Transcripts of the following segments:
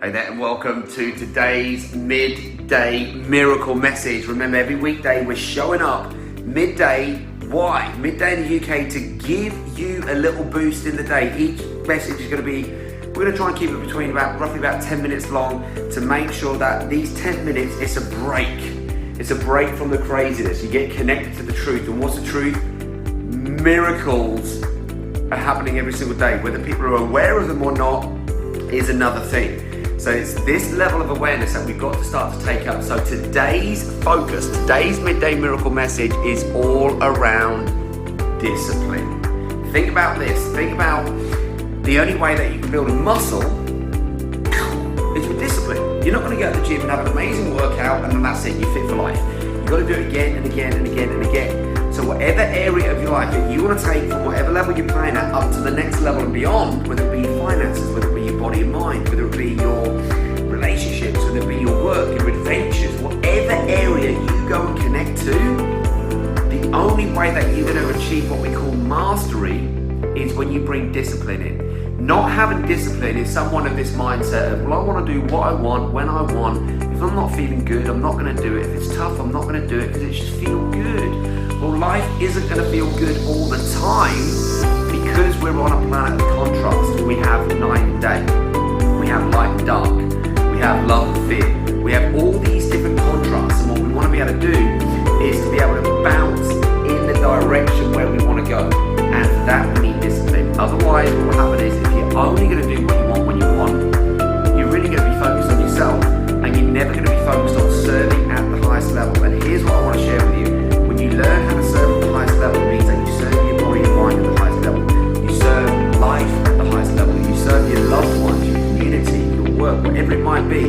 Hey there, and welcome to today's midday miracle message. Remember, every weekday we're showing up midday. Why? Midday in the UK to give you a little boost in the day. Each message is going to be, we're going to try and keep it between roughly about 10 minutes long to make sure that these 10 minutes, it's a break. It's a break from the craziness. You get connected to the truth. And what's the truth? Miracles are happening every single day. Whether people are aware of them or not is another thing. So it's this level of awareness that we've got to start to take up. So today's focus, today's midday miracle message is all around discipline. Think about this. Think about the only way that you can build a muscle is with discipline. You're not going to go to the gym and have an amazing workout and then that's it, you're fit for life. You've got to do it again and again and again and again. So whatever area of your life that you want to take from whatever level you're playing at up to the next level and beyond, whether it be finances, whether it be your body and mind, whether it be your relationships, whether it be your work, your adventures, whatever area you go and connect to, the only way that you're going to achieve what we call mastery is when you bring discipline in. Not having discipline is someone of this mindset of, well, I want to do what I want, when I want. If I'm not feeling good, I'm not going to do it. If it's tough, I'm not going to do it because it just feels good. Well, life isn't going to feel good all the time because we're on a planet of contrast. We have night and day. We have light and dark. We have love and fear. We have all these different contrasts, and what we want to be able to do is to be able to bounce in the direction where we want to go. And for that, we need discipline. Otherwise, what will happen is if you're only going to do what you want when you want, you're really going to be focused on yourself, and you're never going to be focused on serving at the highest level. And here's what I want to share with you. When you learn how to serve at the highest level, it means that you serve your body and mind at the highest level. You serve life at the highest level. You serve your loved ones, your community, your work, whatever it might be.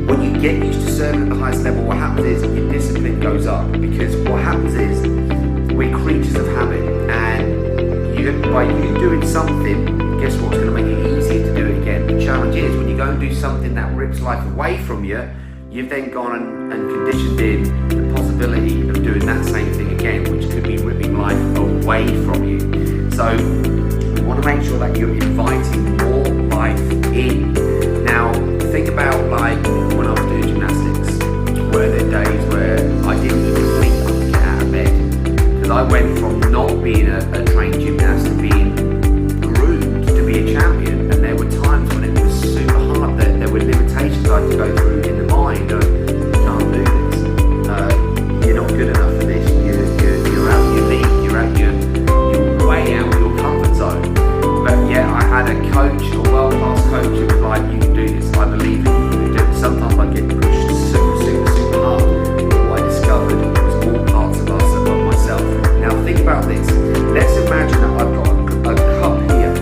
When you get used to serving at the highest level, what happens is your discipline goes up. Because what happens is we're creatures of habit, and by you doing something, guess what? It's going to make it easier to do it again. The challenge is when you go and do something that rips life away from you, you've then gone and conditioned in the possibility of doing that same thing again, which could be ripping life away from you. So you want to make sure that you're inviting more life in. Now, think about like when I was doing gymnastics, were there days where I didn't even think I could get out of bed? Because I went from not being a trained gymnast to being groomed to be a champion, and there were times when it was super hard, that there were limitations I had to go through in the mind of, you can't do this, you're not good enough for this, you're out your league, you're way out of your comfort zone. But yeah, I had a coach, a world-class coach, who was like, you can do this, I believe in you, you can do it. Sometimes I get pushed super hard, but what I discovered was more parts of us above myself. Now think about this, let's imagine that I've got a cup here,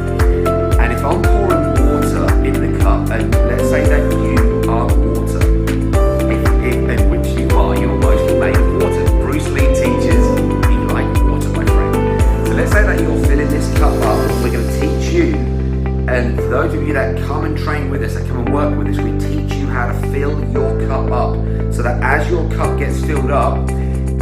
and if I'm pouring water in the cup, and let's say that you are water, in which you are, you're mostly made of water. Bruce Lee teaches, be like water, my friend. So let's say that you're filling this cup up, and we're going to teach you, and for those of you that come and train with us, that come and work with us, we teach you how to fill your cup up, so that as your cup gets filled up,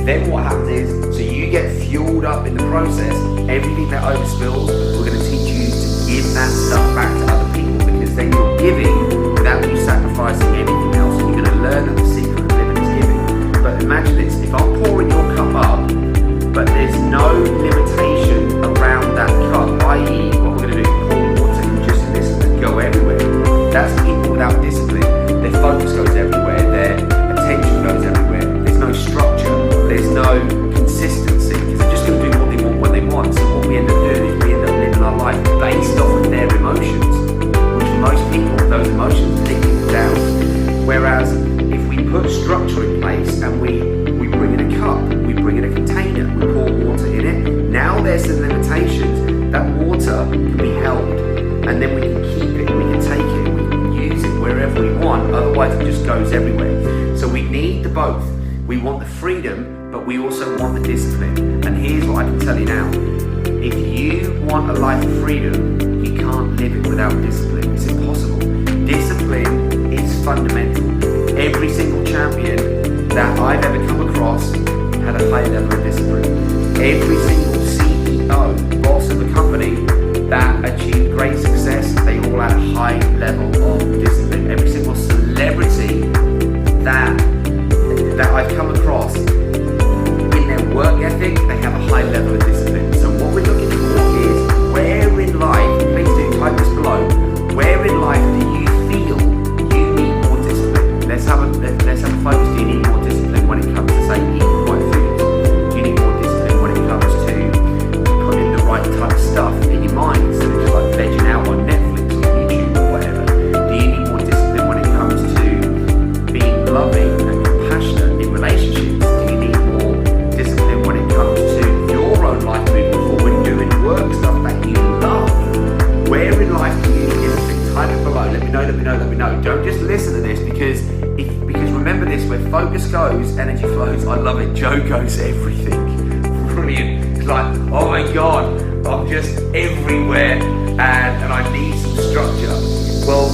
then what happens is, so you get fueled up in the process, everything that overspills, we're going to teach you to give that stuff back to other people, because then you're giving without you sacrificing anything else. You're going to learn that the secret of living is giving. But imagine this, if I'm pouring your cup up, but there's no limitation around that cup, i.e. what we're going to do is pour water in just in this and go everywhere. That's people without discipline. Their focus goes everywhere, their attention goes everywhere. There's no structure, there's no consistency, because they're just going to do what they want when they want. So what we end up doing is we end up living our life based off of their emotions, which for most people, those emotions take people down. Whereas if we put structure in place and we bring in a cup, we bring in a container, we pour water in it, now there's some limitations. That water can be held, and then we can keep it, we can take it, we can use it wherever we want, otherwise it just goes everywhere. So we need the both. We want the freedom, but we also want the discipline. And here's what I can tell you now. If you want a life of freedom, you can't live it without discipline. It's impossible. Discipline is fundamental. Every single champion that I've ever come across had a high level of discipline. Every single CEO, boss of a company that achieved great success, they all had a high level of discipline. me know. Don't just listen to this because remember this, where focus goes, energy flows. I love it. Joe goes everything. Brilliant. It's like, oh my God, I'm just everywhere and I need some structure. Well,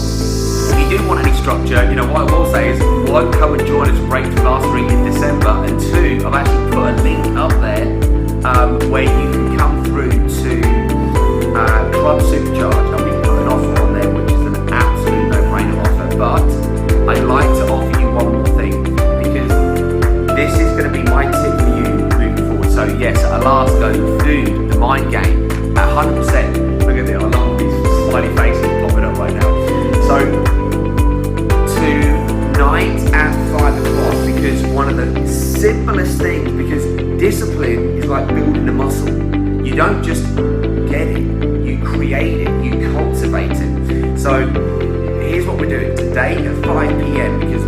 if you do want any structure, you know, what I will say is, one, come and join us for Breakthrough Mastery in December, and two, I've actually put a link up there where you can come through to Club Supercharge, and we put an offer on there, which is an absolute no-brainer offer. But I'd like to offer you one more thing, because this is going to be my tip for you moving forward. So yes, Alaska, food, the mind game, 100%. Look at it, I love all these smiley faces popping up right now. So tonight at 5 o'clock, because one of the simplest things, because discipline is like building a muscle. You don't just get it, you create it, you cultivate it. So here's what we're doing today at 5 p.m. because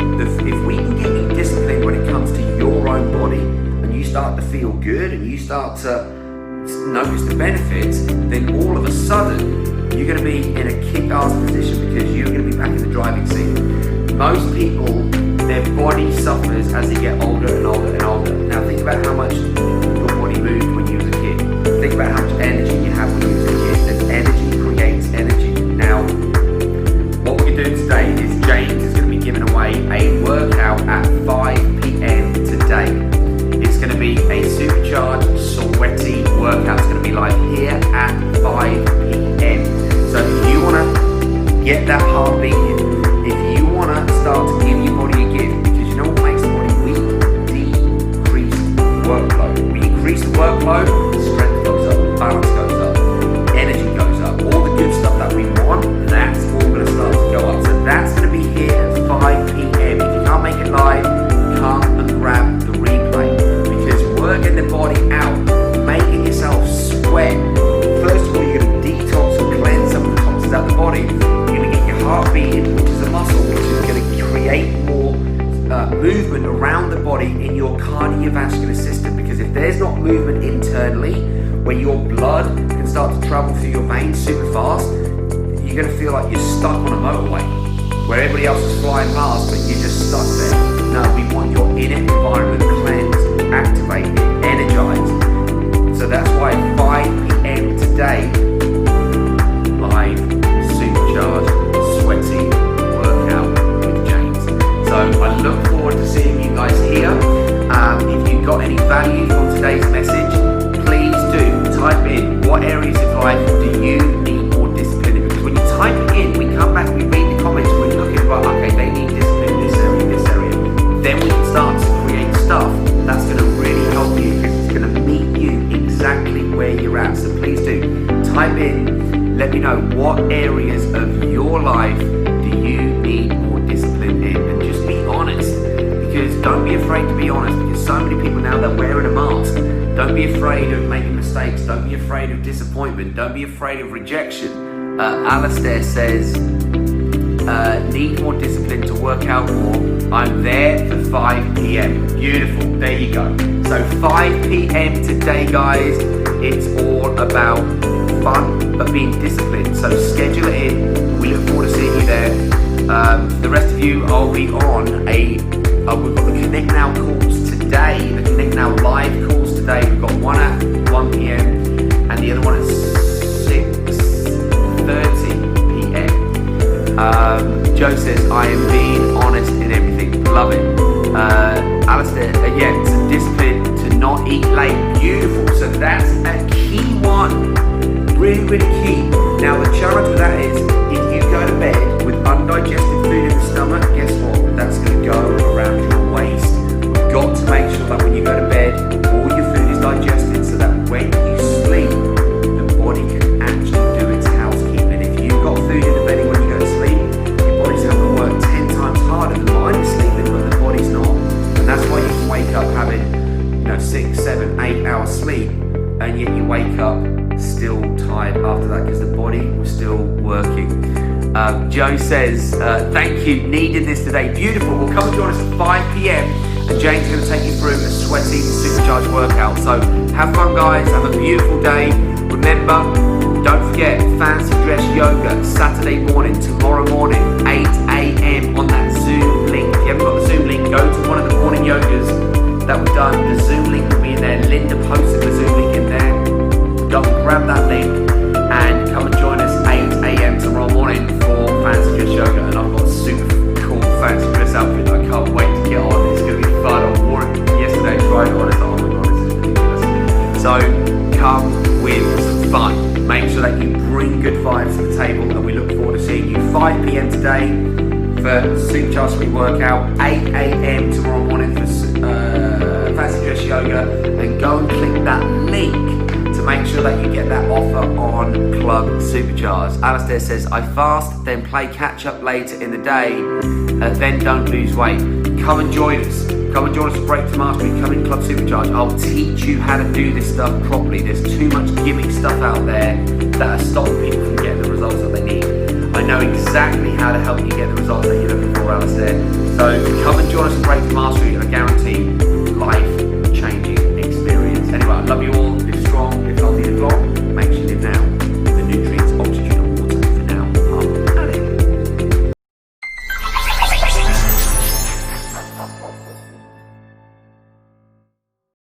if we can get you disciplined when it comes to your own body, and you start to feel good and you start to notice the benefits, then all of a sudden you're going to be in a kick-ass position, because you're going to be back in the driving seat. Most people, their body suffers as they get older and older and older. Now think about how much your body moved when you was a kid. Think about how much energy you have when you was a kid, and energy creates energy. Now, what we're doing today is James is going to be giving away a workout at 5 p.m. today. It's going to be a supercharged, sweaty workout. It's going to be live here at 5 p.m. So if you want to get that heart beating, if you want to start to give your body a gift, because you know what makes the body weak? Decrease workload. When you increase the workload, strength goes up, balance goes up, energy goes up, all the good stuff that we want, that's all going to start to go up. So that's going to be here at 5 p.m. If you can't make it live, come and grab the replay, because working the body out, making yourself sweat. First of all, you're going to detox and cleanse some of the toxins out of the body. You're going to get your heart beating, which is a muscle, which is going to create more movement around the body in your cardiovascular system. Because if there's not movement internally, where your blood can start to travel through your veins super fast, you're going to feel like you're stuck on a motorway, where everybody else is flying past, but you're just stuck there. No, we want your inner environment cleansed, activated, energized. So that's why 5 p.m. today, live, supercharged, sweaty workout with James. So I look forward to seeing you guys here. If you got any value from today's message, please do type in, what areas of life do you need more discipline in? Because when you type it in, we come back, we read the comments, we're looking for, okay, they need discipline in this area, this area. Then we can start to create stuff that's going to really help you, because it's going to meet you exactly where you're at. So please do type in, let me know what areas of your life do you need more discipline in, and just be honest, because don't be afraid to be honest, because so many people now, they're wearing a mask. Don't be afraid of making mistakes, don't be afraid of disappointment, don't be afraid of rejection. Alistair says, need more discipline to work out more. I'm there for 5 p.m. Beautiful, there you go. So 5 p.m. today, guys, it's all about fun, but being disciplined. So schedule it in. We look forward to seeing you there. For the rest of you, I'll be on we've got the Connect Now calls today, the Connect Now live calls today. We've got one at 1 p.m. and the other one at 6:30 p.m. Joe says, I am being honest in everything. Love it. Alistair, again, to discipline, to not eat late. Beautiful. So that's a key one. Really, really key. Now, the challenge with that is, if you go to bed with undigested food in the stomach, guess what? That's going to go around your waist. We've got to make sure that when you go to bed, all your food is digested, so that when you sleep, the body can actually do its housekeeping. If you've got food in the belly when you go to sleep, your body's having to work 10 times harder. The mind is sleeping, but the body's not. And that's why you can wake up having 6, 7, 8 hours sleep, and yet you wake up still tired after that, because the body was still working. Joe says, thank you, needed this today. Beautiful. Well, come and join us at 5 p.m. and James is going to take you through a sweaty supercharged workout. So have fun, guys. Have a beautiful day. Remember, don't forget, fancy dress yoga Saturday morning, tomorrow morning, 8 a.m. 5 p.m. today for Supercharged Sweet Workout, 8 a.m. tomorrow morning for Fancy Dress Yoga, and go and click that link to make sure that you get that offer on Club Supercharged. Alistair says, I fast, then play catch up later in the day, then don't lose weight. Come and join us. Come and join us for Break to Mastery. Come in Club Supercharged. I'll teach you how to do this stuff properly. There's too much gimmick stuff out there that are stopping people from getting the results that they need. I know exactly how to help you get the results that you're looking for, Alistair. So come and join us for Break to Mastery, and I guarantee life-changing experience. Anyway, I love you all.